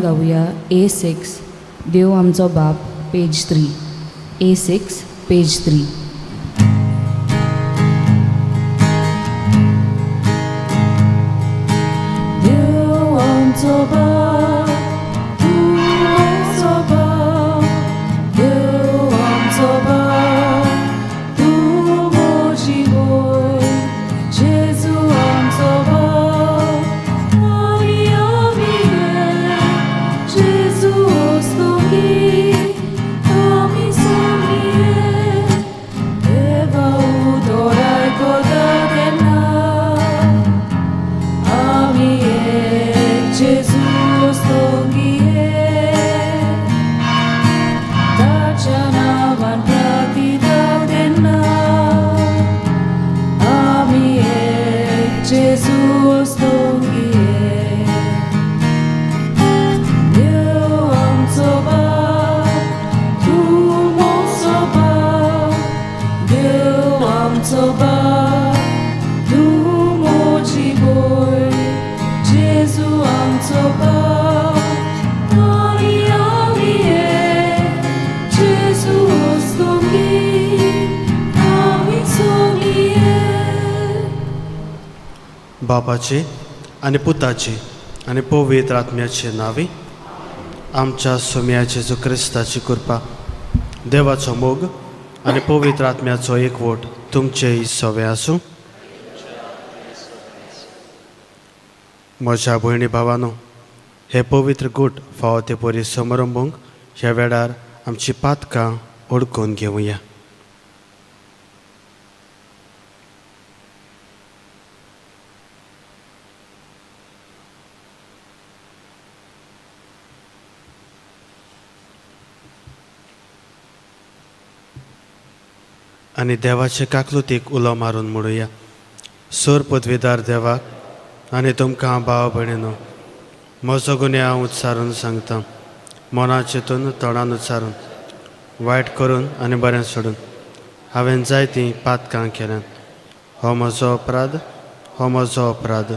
गाऊया A6 देव आमचो बाप page 3. A6 page 3. देव आमचो बाप तूं आमचो बाप, देव आमचो बाप तूं म्हजी भोय, जेजू आमचो बाप आमी आमी गे, जेजू वस्तुकी आमी सोमिये, देवा उदोराय कोदा केन्ना आमी एक जेजू वस्तुकीये, ताच्या नांवान प्रार्थीता केन्ना आमी एक जेजू वस्तुकीये. देव आमचो बाप तूं म्हजो बाप, देव आमचो बाप तूं म्हजी भोय, जेजू आमचो बाप आमी आमी एक जेजू वस्तुकी आमी सोमिये. बापाचे आणि पुताचे आणि पवित्र आत्म्याचे नावे, आमच्या सोम्याचे जो क्रिस्ताची कृपा, देवाचो मोग आणि पवित्र आत्म्याचो एकवट तुमचेय सवे आसूं. म्हज्या भयणी भावानो, हे पवित्र गूट फावो ते परी समारंभांक ह्या वेळार आमची पातकां ओळखून घेवया. आनी देवाचे काकलुतीक उलो मारून म्हणुया. सोर पदवीदार देवाक आनी तुमकां भाव भयणीनो, म्हजो गुन्हे हांव उच्चारून सांगता, मना चिंतून तोंडान उच्चारून, वायट करून आनी बरें सोडून हांवें जायतीं पातकां केल्यात. हो म्हजो अपराध, हो म्हजो अपराध,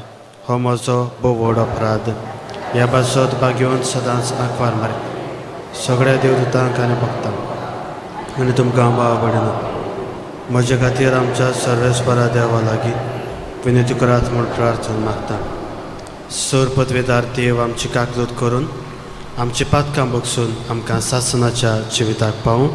हो म्हजो भोव व्हड अपराध. ह्या बाजूत भाग घेवन सदांच आंकवार मारे सगळ्या देवदूतांक आनी भक्तांक आनी तुमकां भाव भयणीनो, म्हजे खातीर आमच्या सर्वेस्परा देवा लागीं विनंती करात म्हूण प्रार्थना मागता. सोर पदवीदार देव आमची काकलूत करून आमची पातकां बगसून आमकां सासणाच्या जिविताक पावूं.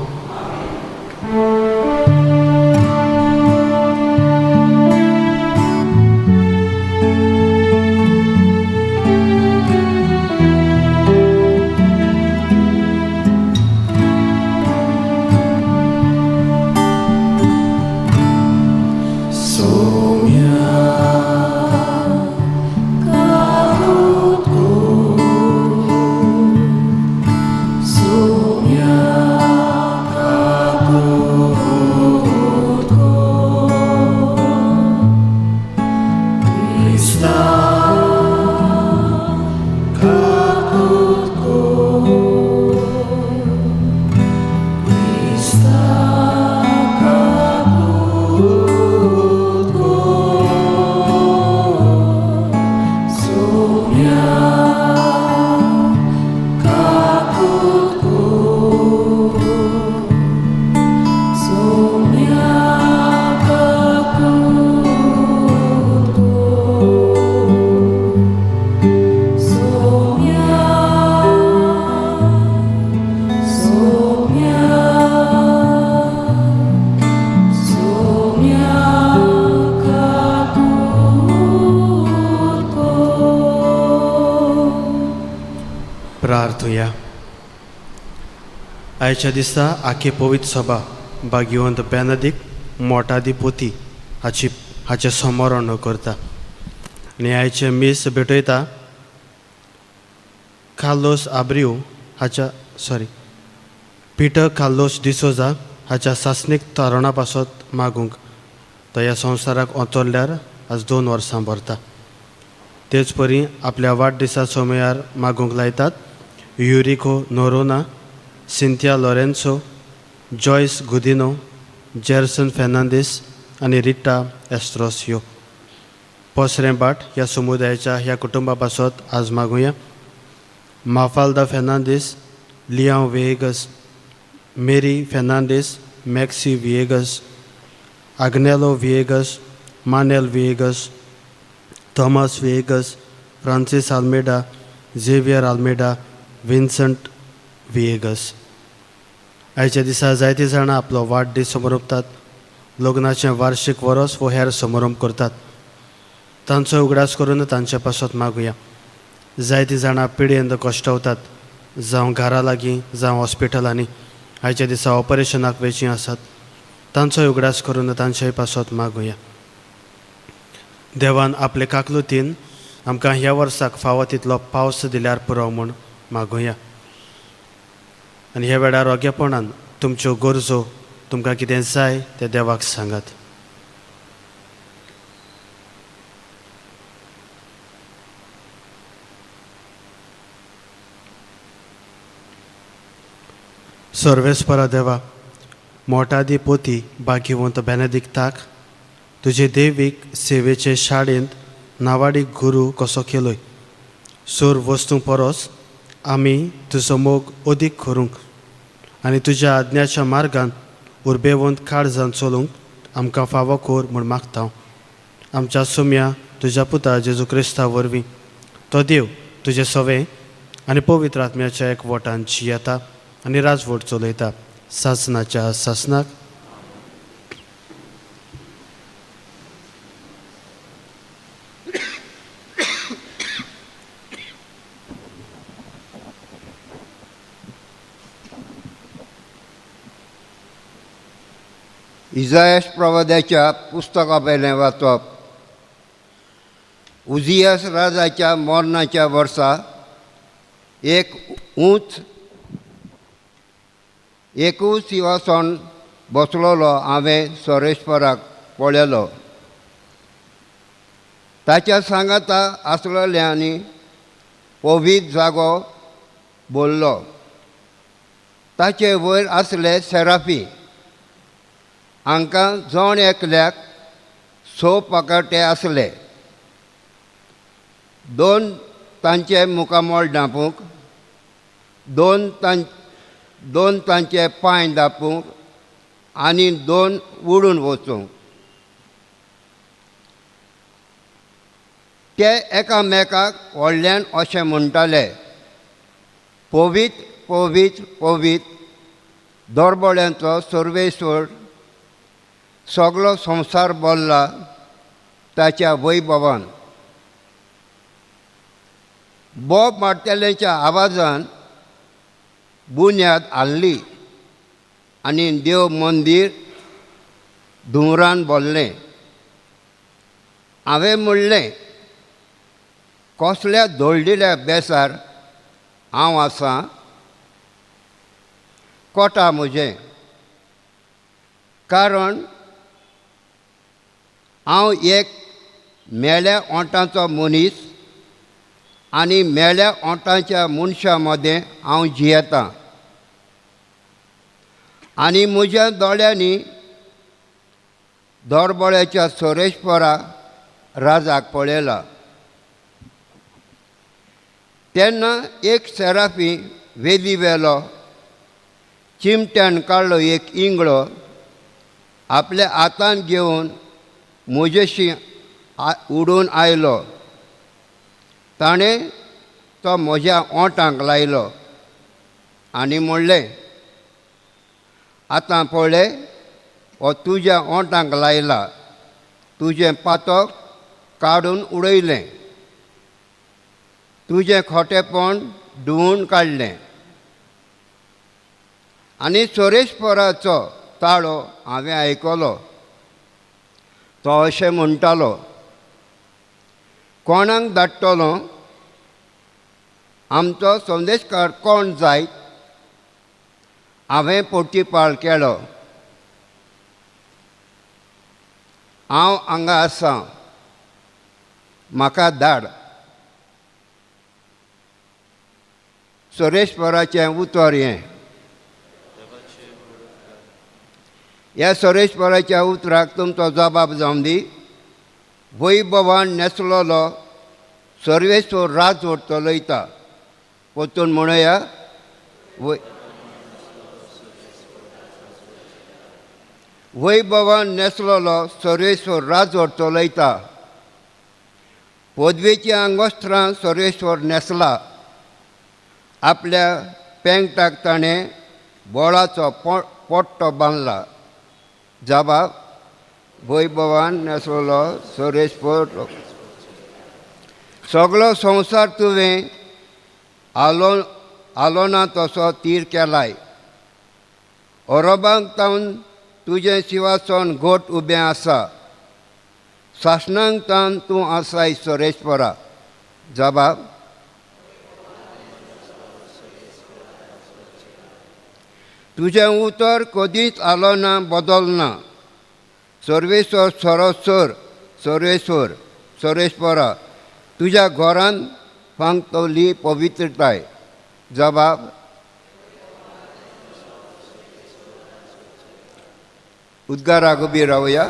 प्रार्थुया. आयच्या दिसा आखे पवित्र सभा भाग्यवंत बेनेडिक्ट मोठादिपोती हाचे समरण करता आनी आयचे मीस भेटयता कार्लोस आब्रियो पिटर कार्लोस डिसोजा हाच्या सासणीक तरुणा पासत मागूंक तो ह्या संवसाराक ओंतरल्यार आज 2 वर्सां भरता. तेच परी आपल्या वाडदिसा सोमयार मागूंक लायतात युरिको नोरोना, सिंथिया लॉरेन्सो, जॉयस गुदिनो, जेरसन फेर्नांडीस आनी रिटा एस्ट्रोसियो. पोसरें बाट ह्या समुदायाच्या ह्या कुटुंबा पासत आज मागुया. माफाल्दा फेर्नांडीस, लियांव विएगस, मेरी फेर्नांडीस, मॅक्सी विएगस, आग्नेलो विएगस, मानेल विएगस, थॉमस विएगस, फ्रांसीस आल्मेडा, झेवियर आल्मेडा, विन्संट विएगस. आयच्या दिसा जायतीं जाणां आपलो वाडदीस समोरपतात, लग्नाचें वार्षिक वरस वो हेर समारंभ करतात. तांचो उगडास करून तांचे पासत मागुया. जायतीं जाणां पिडयेंत कश्टावतात, जावं घरा लागीं जावं हॉस्पिटलांनी आयच्या दिसा ऑपरेशनाक वेचीं आसात. तांचोय उगडास करून तांचेय पासत मागुया. देवान आपले काकलुतीन आमकां ह्या वर्साक फावो तितलो पावस दिल्यार पुरो म्हूण मागुया. आनी ह्या वेळार ओगेपणान तुमच्यो गरजो तुमकां कितें जाय तें देवाक सांगात. सर्वेस्परा देवा, मोठादी पोती भाग्यवंत बेनेदिक्ताक तुजे देवीक सेवेचे शाळेंत नावाडी गुरू कसो केलोय. सोर वस्तू परस आमी तुजो मोग अदीक करूंक आनी तुज्या आज्ञाच्या मार्गान उर्बेवंत काळजान चलूंक आमकां फावो कर म्हूण मागता. आमच्या सुम्या तुज्या पुता जेजू क्रिस्ता वरवीं तो देव तुजे सवें आनी पवित्र आत्म्याच्या एकवटान जियेता आनी राजवट चलयता सासणाच्या सासणाक. इजायास प्रवाद्याच्या पुस्तका पेलें वाचप. उजियास राजाच्या मरणाच्या वर्सा एकूच सिंहासन बसलोलो हांवें सोरेस्पराक पळयलो. ताच्या सांगाता आसलेल्यांनी पवित्र जागो बोल्लो. ताचे वयर आसले सेराफी, हांकां जण एकल्याक 6 पाकटे आसले. 2 तांचे मुखामोळ धांपूंक, 2 तांचे पांय धांपूंक आनी 2 उडून वचूंक. ते एकामेकाक व्हडल्यान अशें म्हणटाले, पवित्र पवित्र पवित्र दरबळ्यांचो सर्वेश्वर, सगळो संवसार भरला ताच्या वैभवान. बोब मारतेल्यांच्या आवाजान बुन्याद हाल्ली आनी देव मंदीर धुंवरान भरलें. हांवें म्हणलें, कसल्या धोळदिल्या बेसार हांव आसां. कोटा म्हजें, कारण हांव एक मेल्या ओंटाचो मनीस आनी मेल्या ओंटाच्या मनशा मदें हांव जियेतां. आनी म्हज्या दोळ्यांनी दरबळ्याच्या सोरेस्परा राजाक पळयला. तेन्ना एक सेराफी वेदी वेलो चिमट्यान काडलो एक इंगळो आपल्या हातान घेवन म्हजेशी उडून आयलो. ताणें तो म्हज्या ओंटाक लायलो आनी म्हणलें, आतां पळय, हो तुज्या ओंटाक लायला, तुजें पातक काडून उडयलें, तुजें खोटेपण धुवून काडलें. आनी सोरेस्पराचो ताळो हांवें आयकलो. तो अशें म्हणटालो, कोणाक धाडटलो? आमचो संदेशकार कोण जायत? हांवें पोर्तिपाळ केलो, हांव हांगा आसां, म्हाका धाड. सोरेस्पराचें उतर हें. ह्या सोरेस्पराच्या उतराक तुमचो जबाब जावन दी. वैभवान नेसलोलो सर्वेस्वर राजवट चलयता. परतून म्हणूया वैभवान नेसलेलो सर्वेश्वर राजवट चलयता. पदवेची आंगोस्त्रां सर्वेश्वर नेसला. आपल्या पेंगटाक ताणें बोळाचो पोट्टो बांदला. जबाब वैभवान नेसलेलो सर्वेश्वर. सगळो संवसार तुवें आलोना तसो तीर केलाय. अरबांक तावन तुजें शिवासन घोट उबें आसा. सासणांक तावन तूं आसाय सर्वेश्वरा. जबाब तुजें उतर कधीच आलोना बदलना. सर्वेश्वर सरस्वर सर्वेश्वर सर्वेश्वरा तुज्या घरांत फांगतली पवित्रताय. जबाब उद्गाराक उबी रावया.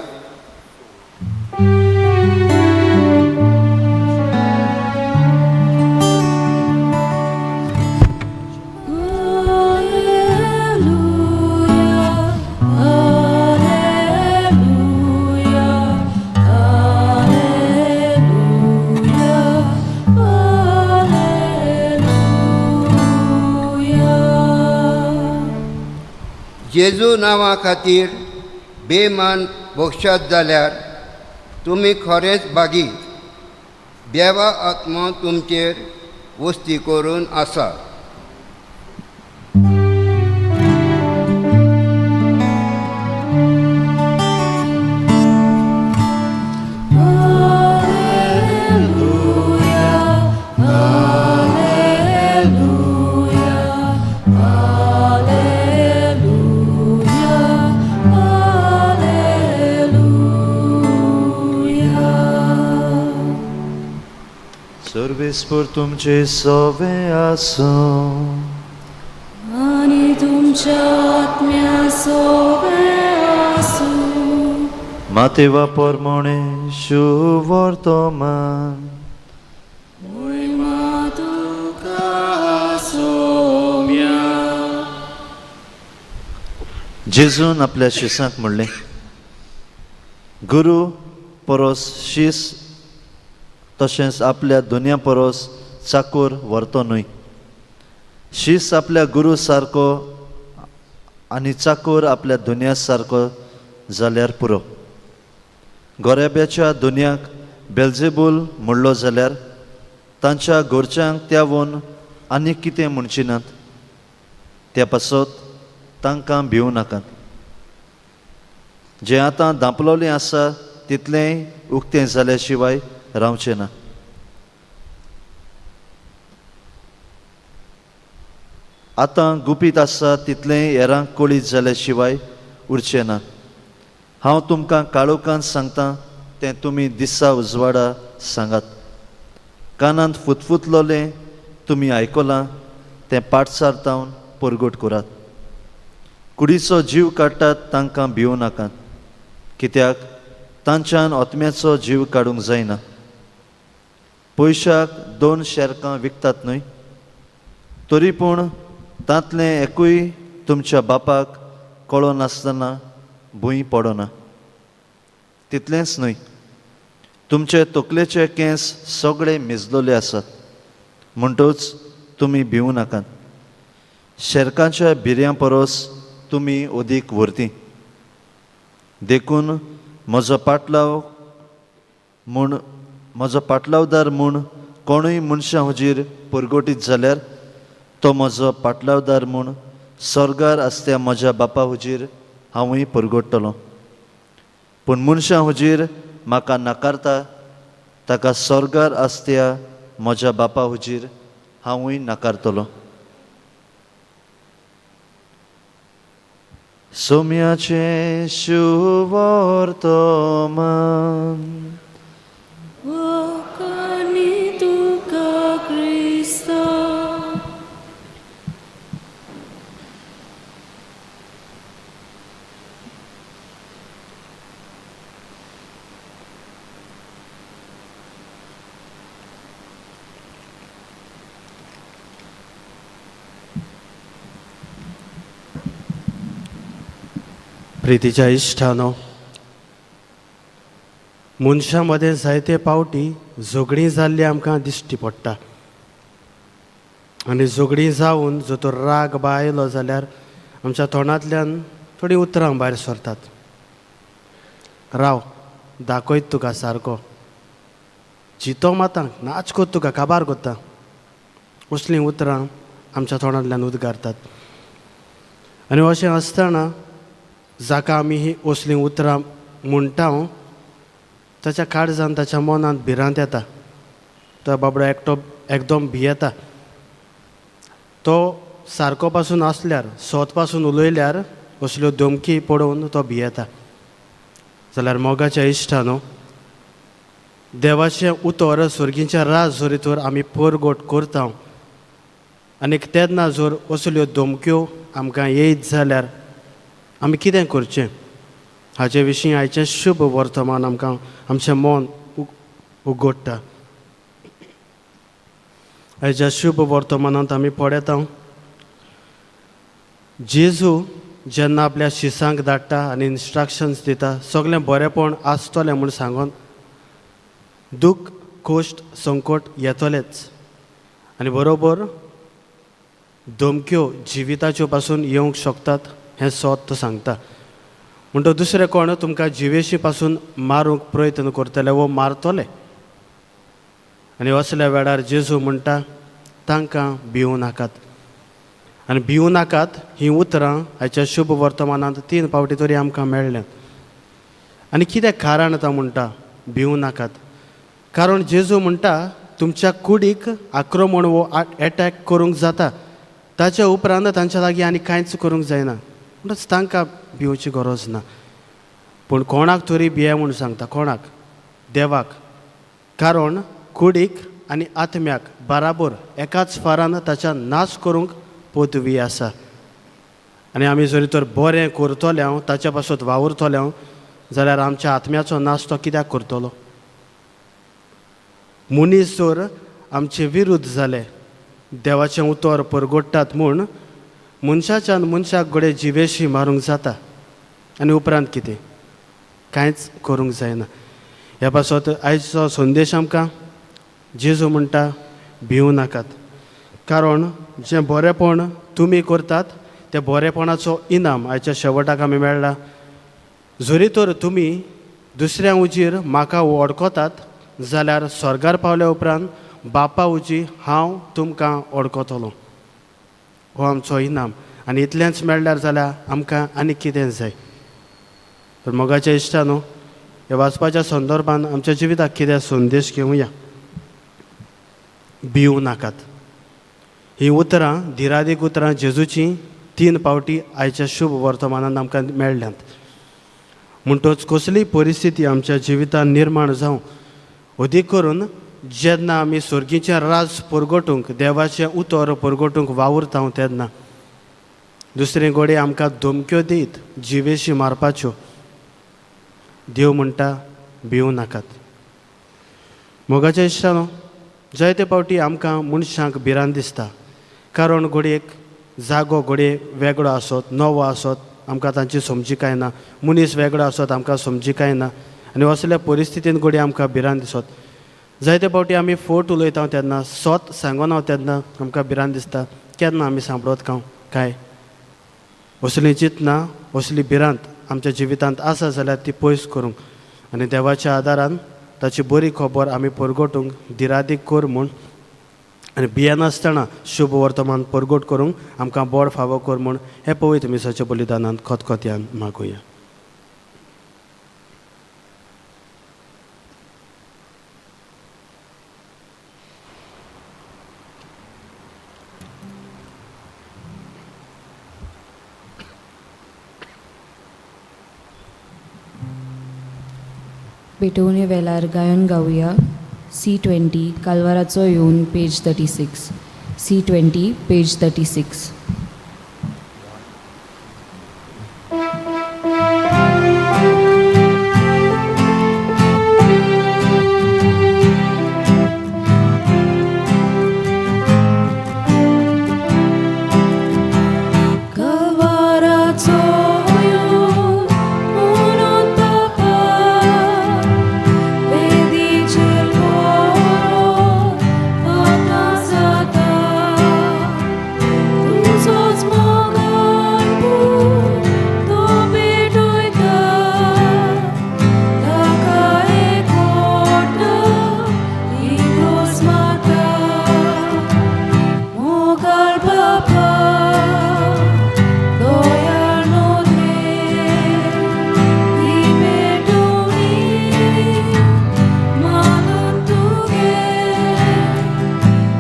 जेजू नांवा खातीर बेमान बोक्षात जाल्यार तुमी खरेंच बागी. देवा आत्मा तुमचेर वस्ती करून आसा. सर्वेस्पर तुमचे सवे आसूं आनी तुमच्या आत्म्या सोबे आसूं. मातेवा पोरमोणे शुभ वर्तमान. महिमा तुका सोम्या. जेजून आपल्या शिसांक म्हणलें, गुरू परोस शीस तशेंच आपल्या दुन्या परोस चाकूर व्हरतो न्हय. शीस आपल्या गुरू सारको आनी चाकूर आपल्या दुन्या सारको जाल्यार पुरो. गोरेब्याच्या दुन्याक बेल्जेबूल म्हणलो जाल्यार तांच्या घरच्यांक त्यावून आनी कितें म्हणचिनात. त्या पासत तांकां भिवू नाकात. जें आतां धांपलोलें आसा तितलेंय उक्तें जाल्या शिवाय रावचें ना. आतां गुपीत आसा तितलें हेरांक कळीत जाल्या शिवाय उरचें ना. हांव तुमकां काळोखांत सांगतां तें तुमी दिसा उजवाडा सांगात. कानांत फुतफुतलोलें तुमी आयकलां तें पाठसारतावन परगट करात. कुडीचो जीव काडटात तांकां भिवू नाकात, कित्याक तांच्यान आत्म्याचो जीव काडूंक जायना. पयशाक 2 शेरकां विकतात न्हय, तरी पूण तांतलें एकूय तुमच्या बापाक कळो नासतना भूंय पडना. तितलेंच न्हय, तुमचे तकलेचे केंस सगळे मिजलोले आसात, म्हणटूच तुमी भिवू नाकात. शेरकांच्या भिऱ्यां परोस तुमी ओदीक व्हरती. देखून म्हजो पाटलावदार म्हूण कोणूय मनशां हुजीर परगटीत जाल्यार तो म्हजो पाटलावदार म्हूण स्वर्गार आसत्या म्हज्या बापा हुजीर हांवूय परगडटलों. पूण मनशां हुजीर म्हाका नाकारता ताका स्वर्गार आसत्या म्हज्या बापा हुजीर हांवूय नाकारतलों. सोम्याचें शुभ वर्तमान. वोकानी तुका क्रिस्ता. प्रितीच्या इश्टानो, मनशां मदें जायते पावटी झगडीं जाल्ली आमकां दिश्टी पडटा. आनी झगडीं जावन जो तो राग बायलो जाल्यार आमच्या तोंडांतल्यान थोडीं उतरां भायर सरतात. राव, दाखयत तुका सारको, चितो मातांक नाच कोत तुका काबार कोत्ता, असलीं उतरां आमच्या तोंडांतल्यान उद्गारतात. आनी अशें आसतना जाका आमी ही असलीं उतरां म्हणटा ताच्या काळजान ताच्या मनांत भिरांत येता. तो बाबडो एकदम भियेता. तो सारको पासून आसल्यार, स्वत पासून उलयल्यार असल्यो धमकी पडोवन तो भियेता. जाल्यार मोगाच्या इश्टानो, देवाचें उतर सुर्गीच्या राज जोरीतोर आमी परगोट करता आनी तेन्ना जर असल्यो धमक्यो आमकां येयत जाल्यार आमी कितें करचें हाचे विशीं आयचें शुभ वर्तमान आमकां आमचें मन उगडटा. आयच्या शुभ वर्तमानांत आमी पळयता जेजू जेन्ना आपल्या शिसांक धाडटा आनी इन्स्ट्रक्शन्स दिता, सगळें बरेंपण आसतलें म्हूण सांगून दूख, कोश्ट, संकट येतलेच आनी बरोबर धमक्यो जिविताच्यो पासून येवंक शकतात हें स्वत तो सांगता. म्हणटो दुसरे कोण तुमकां जिवेशी पासून मारूंक प्रयत्न करतले वो मारतले. आनी असल्या वेळार जेजू म्हणटा तांकां भिवूं नाकात. आनी भिवूं नाकात हीं उतरां हाच्या शुभ वर्तमानांत 3 फावटी तरी आमकां मेळ्ळ्यांत. आनी कितें कारण तो म्हणटा भिवूं नाकात? कारण जेजू म्हणटा तुमच्या कुडीक आक्रमण वो एटॅक करूंक जाता, ताच्या उपरांत तांच्या लागीं आनी कांयच करूंक जायना. म्हणटच तांकां भिवची गरज ना. पूण कोणाक तरी भिये म्हूण सांगता. कोणाक? देवाक. कारण कुडीक आनी आत्म्याक बराबर एकाच फारान ताच्या नाश करूंक पदवी आसा. आनी आमी जरी तर बरें करतले ताच्या पासून वावुरतले जाल्यार आमच्या आत्म्याचो नाश तो कित्याक करतलो? मनीस जर आमचे विरुद्ध जाले, देवाचें उतर परगडटात म्हूण मनशाच्यान मनशाक घडये जिवेशी मारूंक जाता आनी उपरांत कितें? कांयच करूंक जायना. ह्या पासत आयचो संदेश आमकां जेजू म्हणटा भिवूं नाकात. कारण जें बरेंपण तुमी करतात त्या बरेपणाचो इनाम आयच्या शेवटाक आमी मेळ्ळा. जरी तर तुमी दुसऱ्या उजीर म्हाका वळखतात जाल्यार स्वर्गार पावल्या उपरांत बापा उजी हांव तुमकां वळखतलो. हो आमचो इनाम. आनी इतलेंच मेळ्ळ्यार जाल्यार आमकां आनी कितें जाय? तर मोगाच्या इश्टानो, हे वाचपाच्या संदर्भान आमच्या जिविताक कितें संदेश घेवया? भिवूं नाकात. हीं उतरां धिरादीक उतरां जेजूची 3 फावटी आयच्या शुभ वर्तमानांत आमकां मेळ्ळ्यांत. म्हणटच कसलीय परिस्थिती आमच्या जिवितांत निर्माण जावं, अदीक करून जेन्ना आमी सुर्गीचें राज परगटूंक, देवाचें उतर परगटूंक वावुरता तेन्ना दुसरे घोडये आमकां धमक्यो दीत जिवेशी मारपाच्यो, देव म्हणटा भिवूं नाकात. मोगाच्या इश्टानो, जायते फावटी आमकां मनशांक भिरांत दिसता. कारण घडयेक जागो घडये वेगळो आसत, नवो आसत, आमकां तांची समजीकाय ना. मनीस वेगळो आसत, आमकां समजीकाय ना. आनी असल्या परिस्थितीन घडये आमकां भिरांत दिसत. जायते फावटी आमी फोट उलयता तेन्ना, स्वत सांगून तेन्ना आमकां भिरांत दिसता. केन्ना आमी सांबाळत काय? असलीं चिंतना, असली भिरांत आमच्या जिवितांत आसा जाल्यार ती पयस करूंक आनी देवाच्या आदारान ताची बरी खबर आमी परगटूंक धिरादीक कर म्हूण आनी भियेनासतना शुभ वर्तमान परगट करूंक आमकां बळ फावो कर म्हूण हे पवित्र मिसाच्या बलिदानांत खतखत्यान मागुया. पेटोवणे वेलार गायन गावया. C20 कालवाराचो येवन पेज 36. C20 page 36. Kalvaraco बापा दोयाळनो देव ही भेटोनी मानून तुगे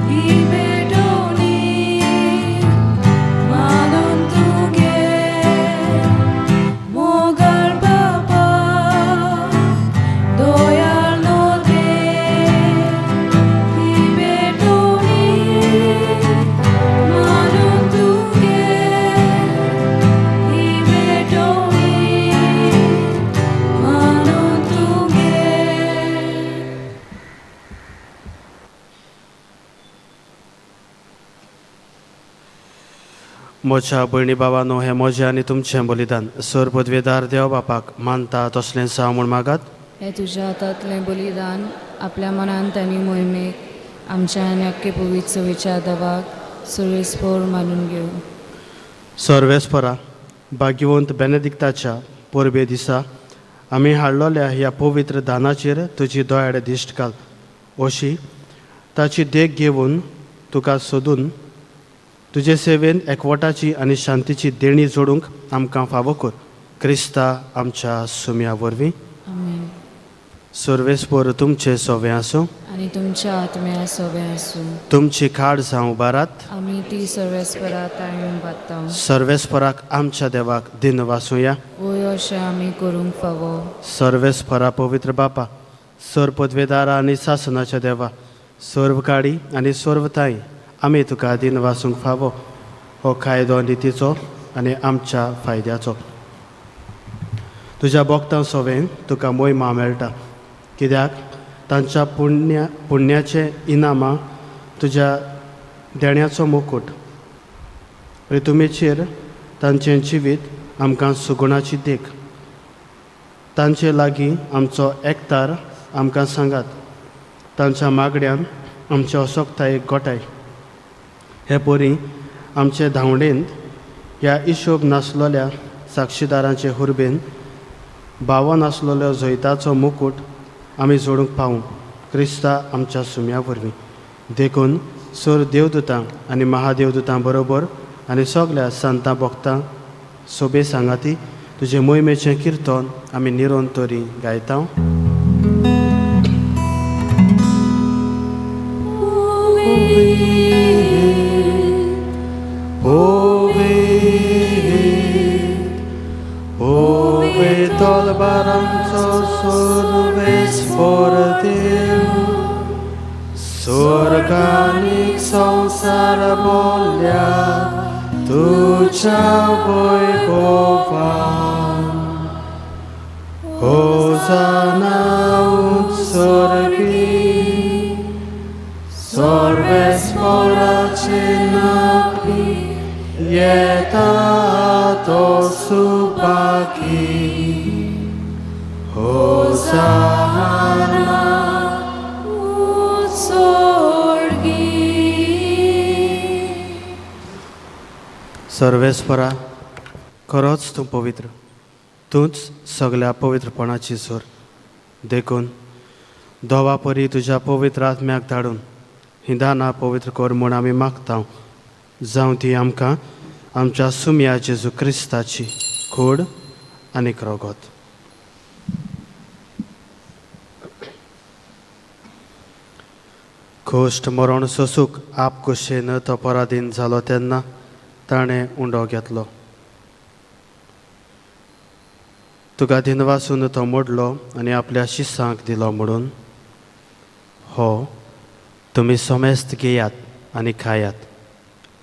ही भेटोनी मानून तुगे मोगाळ बापा दोयाळनो देव ही भेटोनी मानून तुगे ही भेटोनी मानून तुगे. म्हज्या भयणी भावांनो, हें म्हजें आनी तुमचें बलिदान सर पदवेदार देव बापाक मानता तसलें जावं म्हूण मागात. हे तुझ्या हातांतलें बलिदान आपल्या मनांत आनी मोहिमेक आमच्या आनी अख्खे पवित्र चवेच्या देवाक सर्वेस्पोर मानून घेवं. सर्वेस्परा भाग्यवंत बेनेदिक्ताच्या परबे दिसा आमी हाडलोल्या ह्या पवित्र दानाचेर तुजी दोळ्यार दिश्ट घाल. अशी ताची देख घेवन तुका सोदून तुजे सेवेन एकवटाची आनी शांतीची देणी जोडूंक आमकां फावो कर. क्रिस्ता आमच्या सुम्या वरवीं. आमेन. सर्वेस्पर तुमचें सोवें आसूं. आनी तुमच्या आत्म्या सोबे आसूं. तुमची खाड जावं उबारात. आमी ती सर्वेस्परा ताळून बात्तां. सर्वेस्पराक आमच्या देवाक दिन वासूया. वय अशें आमी करूंक फावो. सर्वेस्परा पवित्र बापा, सर पदवेदारा आनी सासनाच्या देवा, सर्व काळी आनी सर्व ताई आमी तुका दिन वासूंक फावो. हो कायदो नितीचो आनी आमच्या फायद्याचो. तुज्या भक्तां सोवेन तुका मोहिमा मेळटा, कित्याक तांच्या पुण्याचे इनामां तुज्या देण्याचो मुकूट. रितुमेचेर तांचें जिवीत आमकां सुगुणाची देख. तांचे लागीं आमचो एकतार आमकां सांगात. तांच्या मागड्यान आमच्या अशोकतायेक गोठाय. हे परी आमचे धांवडेंत ह्या हिशोब नासलोल्या साक्षीदारांचे हुर्बेन भावो नासलोलो जैताचो मुकूट आमी जोडूंक पावूं. क्रिस्ता आमच्या सुम्या वरवीं. देखून सर देवदूतां आनी महादेवदूतां बरोबर आनी सगळ्या संतां भक्तां सोबे सांगाती तुजे मोहिमेचें किर्तन आमी निरोन तोरी गायता. Tolbaranco सर्वेस्पर देव, स्वर्गानीक संसार बोल्या तुझ्या वैभवान. होसाना उत्सर्गी सर्वेस्पराचे नावी येता तो सुपाकी. होसाना उत्सर्गी. सर्वेस्परा, खरोच तूं पवित्र. तूंच सगळ्या पवित्रपणाची सोर. देखून दोवा परी तुज्या पवित्र आत्म्याक धाडून ही दानां पवित्र कर म्हूण आमी मागता. जावं ती आमकां आमच्या सुम्या जेजू क्रिस्ताची कूड आनी रगत. खोश्ट मरण सोसूंक आपकुशेन तो पराधीन जालो तेन्ना ताणें उंडो घेतलो. तुका दिनवासून तो मोडलो आनी आपल्या शिसांक दिलो म्हणून हो तुमी सोमेस्त घेयात आनी खायात.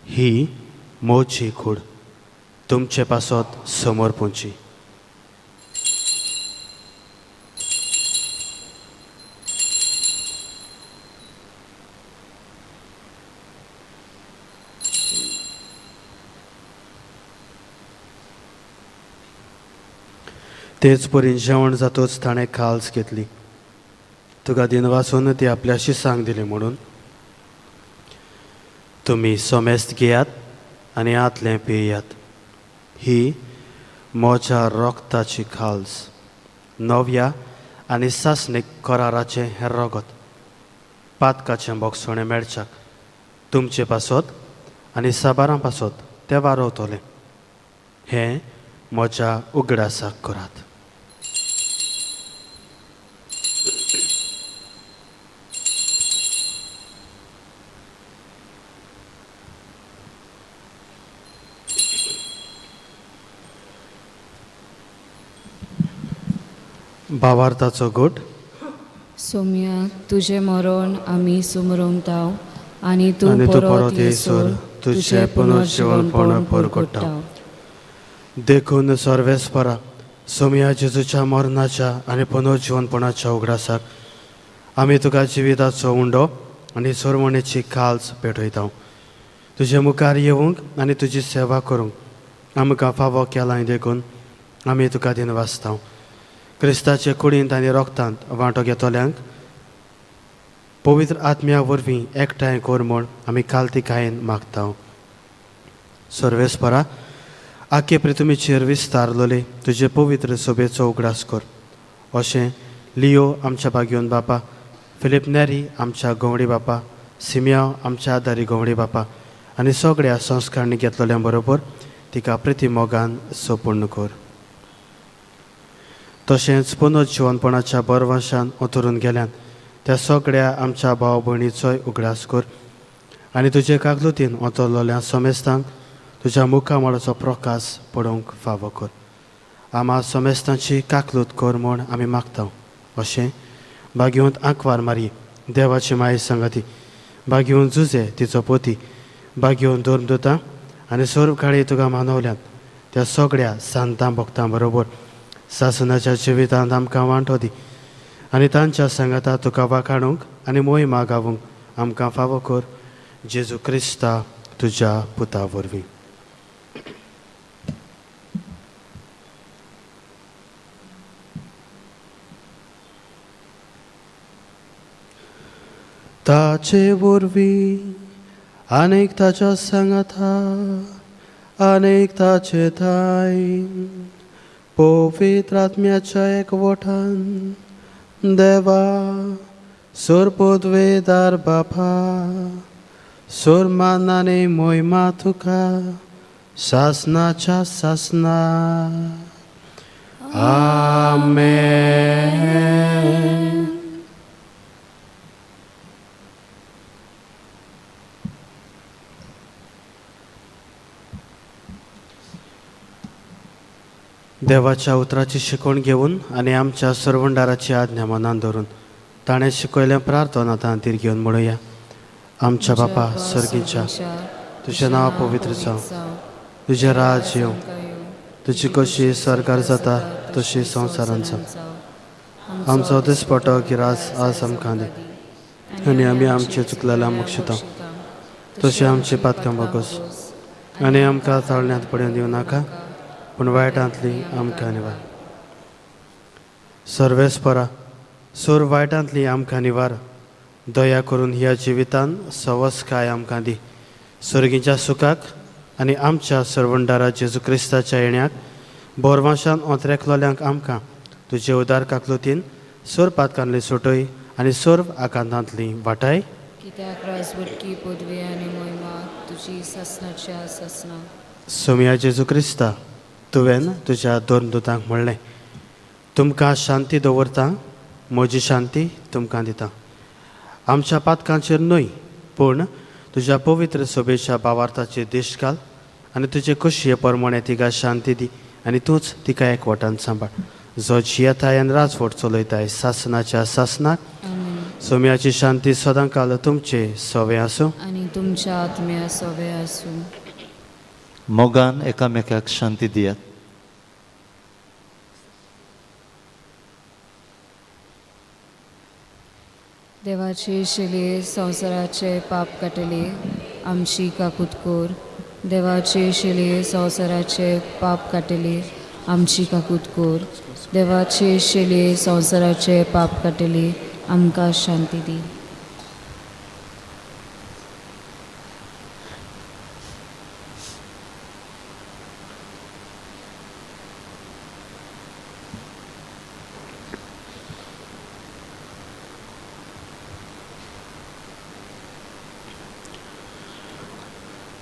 ही मोची कूड तुमचे पासत समोर पोंची. तेच परीन जेवण जातूच ताणें खाल्स घेतली. तुका दिन वाचून ती आपल्या शिसांक दिली म्हणून तुमी सोमेस्त घेयात आनी आतलें पियात. ही म्हज्या रोगताची खाल्स, नव्या आनी सासणीक कराराचें हें रगत. पातकाचें बोगसोणें मेळच्याक तुमचे पासत आनी साबारां पासत ते वारोवतले हें म्हज्या उगडासाक करात. भावार्थाचो गोट. सोम्या तुझे मरण आमी सुमरवताव आनी तूं आनी तूं परत परत येसोर येसोर तुझे पुनर्जीवनपण परगट्टाव. देखून सर्वेस्परा सोम्या जेजूच्या मरणाच्या आनी पुनर्जीवनपणाच्या उगडासाक आमी तुका जिविताचो उंडो आनी सोरमणेची काल्स पेटयता. तुजे मुखार येवंक आनी तुजी सेवा करूंक आमकां फावो केलाय देखून आमी तुका दिन वाचता. क्रिस्ताचे कुडींत आनी रोगतांत वांटो घेतल्यांक पवित्र आत्म्या वरवीं एकठांय कर म्हूण आमी काल्तिकायेन मागता. सर्वेस्परा आख्खे पृथ्वीचेर विस्तारलोले तुजे पवित्र सोबेचो उगडास कर. अशें लियो आमच्या बागयोन बापा, फिलिप नेरी आमच्या गवंडी बापा, सिमियांव आमच्या आदारी गवंडी बापा आनी सगळ्या संस्कारणी घेतलेल्या बरोबर तिका प्रिती मोगान सोपूर्ण कर. तशेंच पुनर्जीवनपणाच्या बरवंशान उतरून गेल्यान त्या सगळ्या आमच्या भाव भयणीचोय उगडास कर आनी तुजे कागलुतीन वतरलोल्या समेस्तांक तुज्या मुखामळाचो प्रकाश पडोवंक फावो कर. आम्हा समेस्तांची काकलूत कर म्हूण आमी मागता. अशें बागयोंत आंकवार मारी देवाची माय संगती, बागयोन जुजे तिचो पोती, बागयोन दोरमदुतां आनी सोर्व काळी तुका मानवल्यान त्या सगळ्या सांतां भक्तां बरोबर सासनाच्या जिवितांत आमकां वांटो दी आनी तांच्या सांगाता तुका वाखाणूंक आनी मोहिमा गावूंक आमकां फावो कर. जेजू क्रिस्ता तुज्या पुता वरवीं. ताचे वरवीं आनीक ताच्या सांगाता आनीक ताचे थाय पवित्र आत्म्याच्या एकवटान देवा सोरपोदवेदार बापा सोरमान आनी मोहिमा तुका सासनाच्या सासना. आमेन. देवाच्या उतराची शिकवण घेवन आनी आमच्या सर्वंडाराची आज्ञा मनान धरून ताणें शिकयलें प्रार्थना तांतीर घेवन म्हणुया. आमच्या बापा सर्गीच्या तुजें नांव पवित्र जावं, तुजें राज येवं, तुजी कशी सरकार जाता तशी संवसारांत जावं. आमचो दिसपटो गिरास आज आमकां दी आनी आमी आमचे चुकलेल्या मोक्षिता तशी आमची पातकां बगोस आनी आमकां ताळण्यांत पडून दिवं नाका पूण वायटांतली आमकां निवार. सर्वेस्परा सोर वायटांतली आमकां निवार. दया करून ह्या जिवितान सवस्काय आमकां दी. सर्गीच्या सुखाक आनी आमच्या सर्वंडारा जेजू क्रिस्ताच्या येण्याक बोरवाशान ओंत्रेकलोल्यांक आमकां तुजे उदार काकलुतीन सोर पातकांतली सुटय आनी सोर्व आकांतांतली वाटाय. कित्याक राजवटकी पदवी आनी मोहिमा तुजी ससनाच्या ससना. सोम्या जेजू क्रिस्ता तुवें तुज्या दोन दुतांक म्हणलें तुमकां शांती दवरता, म्हजी शांती तुमकां दिता. आमच्या पातकांचेर न्हय पूण तुज्या पवित्र सोबेच्या भावार्थाचेर दिश्ट घाल आनी तुजे खोशये प्रमाणे तिका शांती दी आनी तूंच तिका एकवटान सांबाळ. जो जियेताय आनी राजवट चलयताय सासनाच्या सासनाक. सोम्याची शांती सदां काल तुमचे सोवे आसूं आनी तुमच्या आत्म्या सोवे आसूं. मोगान एकामेकाक शांती दियात. देवाचे शिले संवसाराचे पाप काटले आमची काकूत कोर. देवाचे शिले संवसाराचे पाप काटले आमची काकूत कोर. देवाचे शिले संवसाराचे पाप काटले आमकां शांती दी.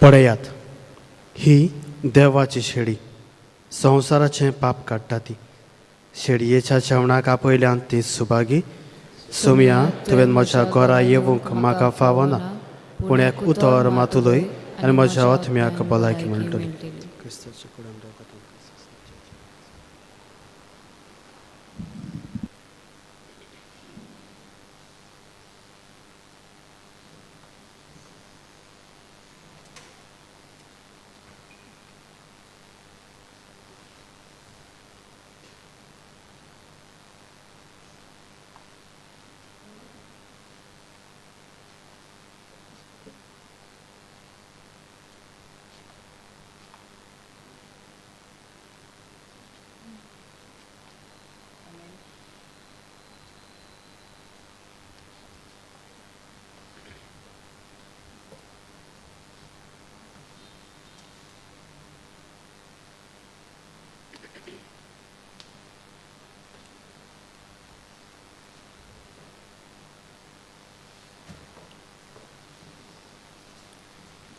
पळयात, ही देवाची शेळी, संवसाराचें पाप काडटा ती. शेळयेच्या जेवणाक आपयल्यान ती सुभागी. सोमया, तुवें म्हज्या घरा येवंक म्हाका फावना, पूण एक उतर मातुलोय आनी म्हज्या आत्म्याक भलायकी मेळटली.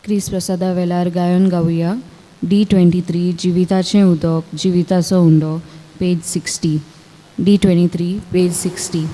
क्रिस प्रसादा वेल्यार गायन गावुया. D23 जिविताचें उदक जिविताचो उंडो, पेज 60. D23, page 60.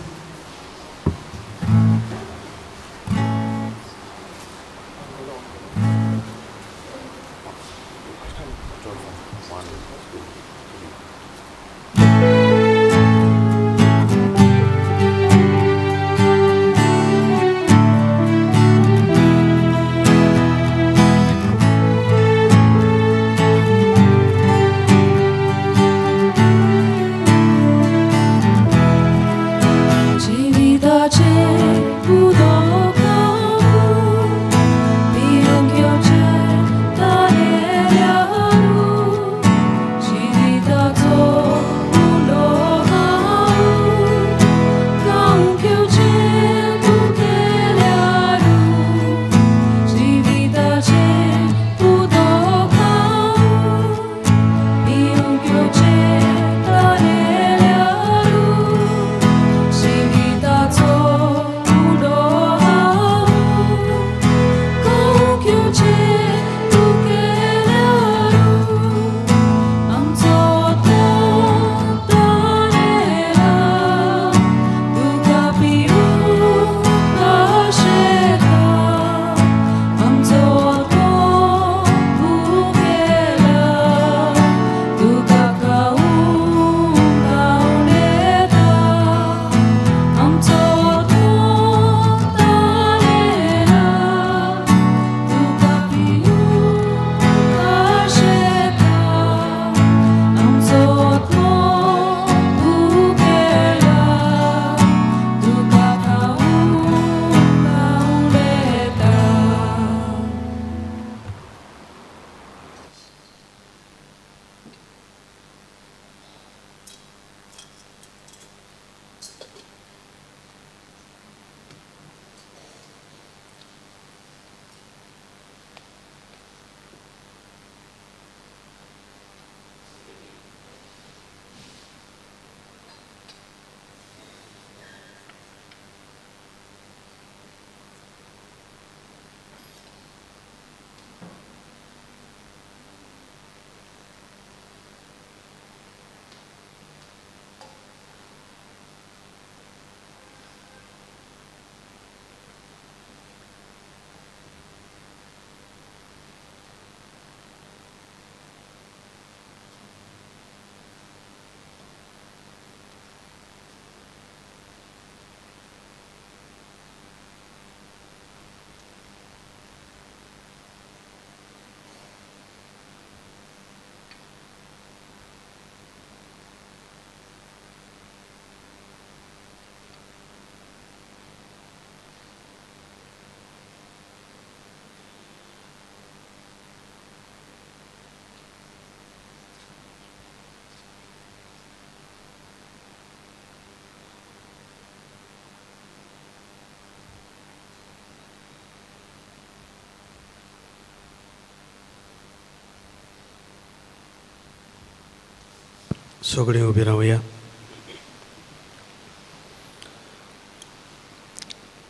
सगळीं उबी रावया.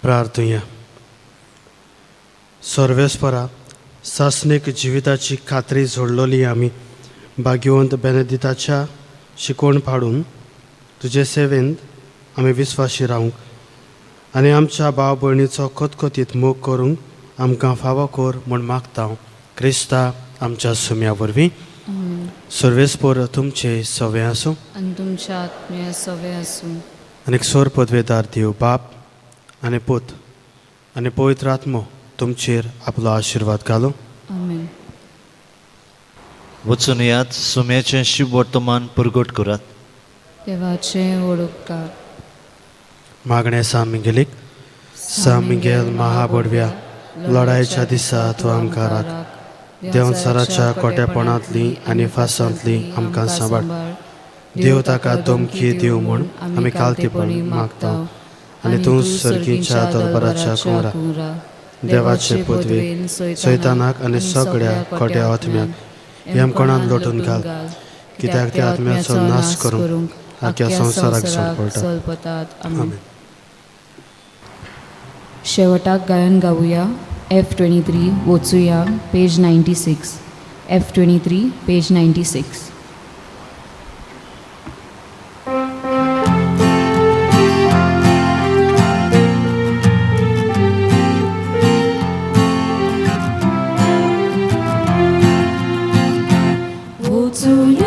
प्रार्थुया. सर्वेस्परा, सासणेक जिविताची खात्री जोडलोली आमी भाग्यवंत बेनेदिताच्या शिकवण पाडून तुजे सेवेंत आमी विस्वाशी रावंक आनी आमच्या भाव भयणीचो खतखतीत मोग करूंक आमकां फावो कर म्हूण मागता हांव. क्रिस्ता आमच्या सुम्या वरवीं सर्वेस्पोर तुमचे सवे आसूं आनी तुमच्या आत्म्या सवे आसूं. आनी सोर पदवेदार देव बाप आनी पूत आनी पवित्र आत्मो तुमचेर आपलो आशिर्वाद घालूं. आमेन. वचून यात सुम्याचें शुभ वर्तमान पुरगोट करात. देवाचें वडुपकार. मागणे सामिंगेलीक सामिंगेल महाबडव्या लढायच्या दिसा तूं आमकां राख. देंवचाराच्या कोट्यापणांतली आनी फासांतली आमकां सांबाळ. देव ताका धमकी दिवं म्हूण आमी कालतेपणी मागता आनी तूं सर्गीच्या दरबाराच्या कुंवरा देवाचे पदवेन सैतानाक आनी सगळ्या खोट्या आत्म्याक हेमकोणान लोटून घाल, कित्याक त्या आत्म्याचो नाश करूंक आख्या संवसाराक सोड पडटा. आमेन. शेवटाक गायन गावुया. F23 वचुया page 96. F23 page 96. वचुया